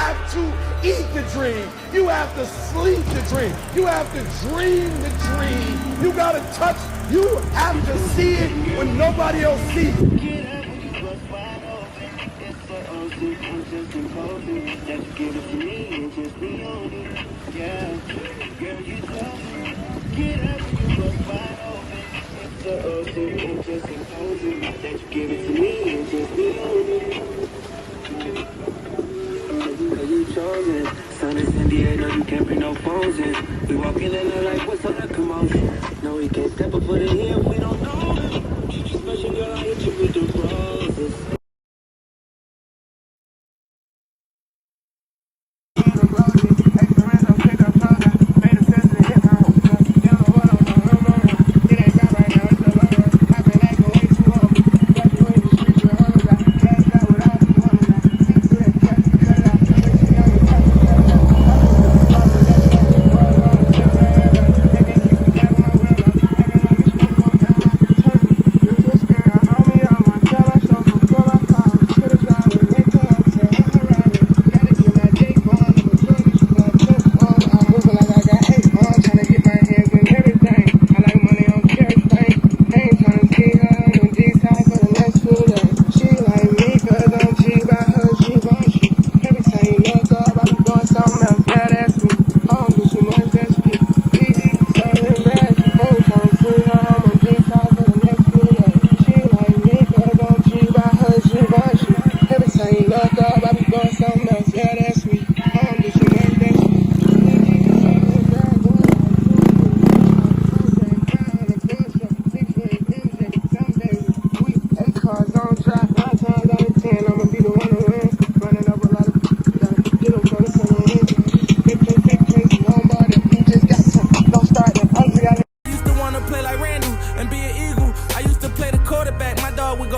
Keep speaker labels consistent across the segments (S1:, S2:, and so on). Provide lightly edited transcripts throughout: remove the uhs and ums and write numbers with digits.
S1: have to eat the dream. You have to sleep the dream. You have to dream the dream. You gotta touch, you have to see it when nobody else sees it.
S2: Son is India, no, you can't bring no phones in. We walking in there like, what's up, come on. No, we can't step up for the here if we don't know him. Special girl, I hit you with the roses.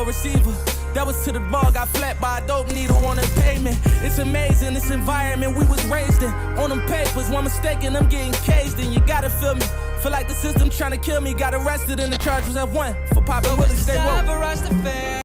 S3: Receiver. That was to the ball, got flat by a dope needle on the pavement. It's amazing, this environment we was raised in. On them papers, one mistake and I'm getting caged in. You gotta feel me. Feel like the system trying to kill me. Got arrested and the charges have won. For popping Willis, stay woke.